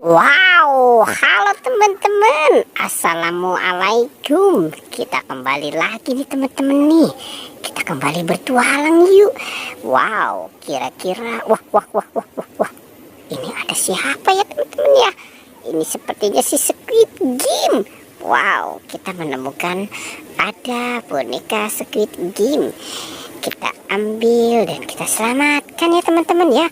Wow, halo teman-teman, assalamualaikum. Kita kembali lagi nih teman-teman nih. Kita kembali bertualang yuk. Wow, kira-kira wah. Ini ada siapa ya teman-teman ya? Ini sepertinya si Squid Game. Wow, kita menemukan ada boneka Squid Game. Kita ambil dan kita selamatkan ya teman-teman ya.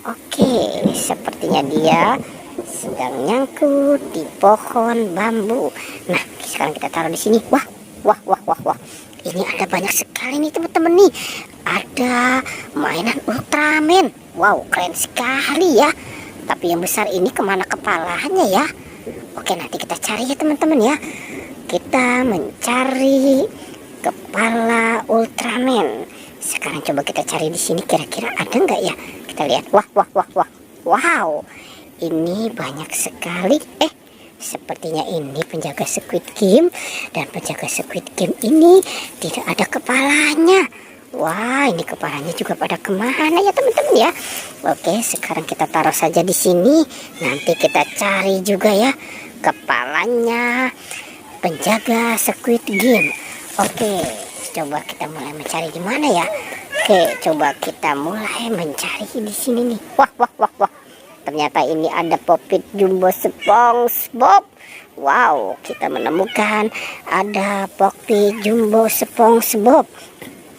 Oke, sepertinya dia sedang nyangkut di pohon bambu. Nah, sekarang kita taruh di sini. Wah. Ini ada banyak sekali nih teman-teman nih. Ada mainan Ultraman. Wow, keren sekali ya. Tapi yang besar ini kemana kepalanya ya? Oke, nanti kita cari ya teman-teman ya. Kita mencari kepala Ultraman. Sekarang coba kita cari di sini, kira-kira ada nggak ya? Kita lihat. Wah. Wow. Ini banyak sekali. Sepertinya ini penjaga Squid Game. Dan penjaga Squid Game ini tidak ada kepalanya. Wah, ini kepalanya juga pada kemana ya teman-teman ya? Oke, sekarang kita taruh saja di sini. Nanti kita cari juga ya kepalanya penjaga Squid Game. Oke, coba kita mulai mencari di mana ya? Oke, coba kita mulai mencari di sini nih. Wah. Ternyata ini ada Popit Jumbo SpongeBob. Wow, kita menemukan ada Popit Jumbo SpongeBob.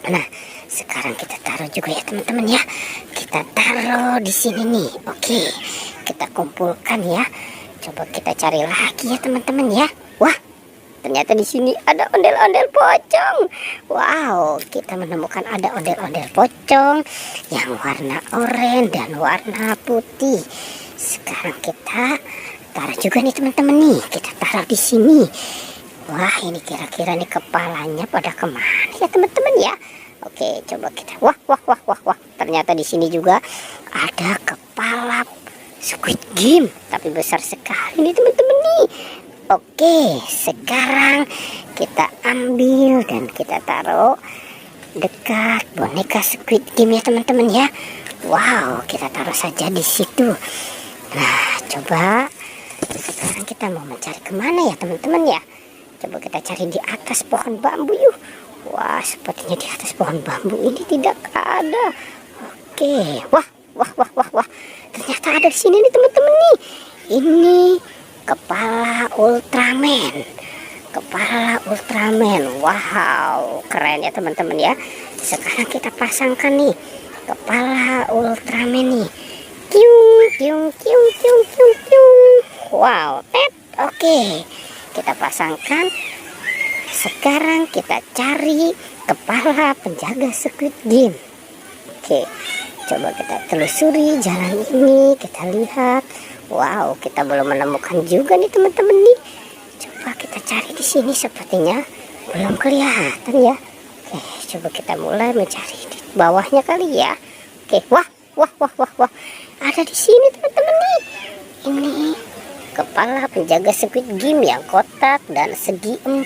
Nah, sekarang kita taruh juga ya teman-teman ya. Kita taruh di sini nih. Oke, kita kumpulkan ya. Coba kita cari lagi ya teman-teman ya. Wah, ternyata di sini ada ondel-ondel pocong. Wow, kita menemukan ada ondel-ondel pocong yang warna oranye dan warna putih. Sekarang kita taruh juga nih teman-teman nih. Kita taruh di sini. Wah, ini kira-kira nih kepalanya pada kemana ya teman-teman ya? Oke, coba kita. Wah. Ternyata di sini juga ada kepala Squid Game, tapi besar sekali nih teman-teman nih. Oke, sekarang kita ambil dan kita taruh dekat boneka Squid Game ya teman-teman ya. Wow, kita taruh saja di situ. Nah, coba sekarang kita mau mencari kemana ya teman-teman ya? Coba kita cari di atas pohon bambu yuk. Wah, sepertinya di atas pohon bambu ini tidak ada. Oke, wah. Ternyata ada di sini nih teman-teman nih. Ini kepala Ultraman. Wow, keren ya teman-teman ya. Sekarang kita pasangkan nih kepala Ultraman nih. Tiung. Wow, oke, kita pasangkan. Sekarang kita cari kepala penjaga Squid Game. Oke, coba kita telusuri jalan ini. Kita lihat. Wow, kita belum menemukan juga nih teman-teman nih. Coba kita cari di sini, sepertinya belum kelihatan ya. Oke, coba kita mulai mencari di bawahnya kali ya. Oke, wah. Ada di sini teman-teman nih. Ini kepala penjaga Squid Game yang kotak dan segi 4.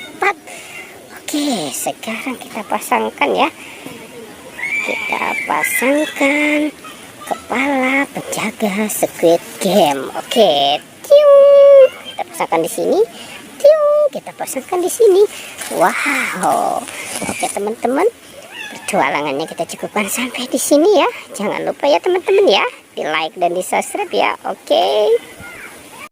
Oke, sekarang kita pasangkan ya. Kita pasangkan kepala penjaga Squid Game. Oke, kita pasangkan di sini. Kita pasangkan di sini. Wow. Oke teman-teman, petualangannya kita cukupkan sampai di sini ya. Jangan lupa ya teman-teman ya, di like dan di subscribe ya. Oke.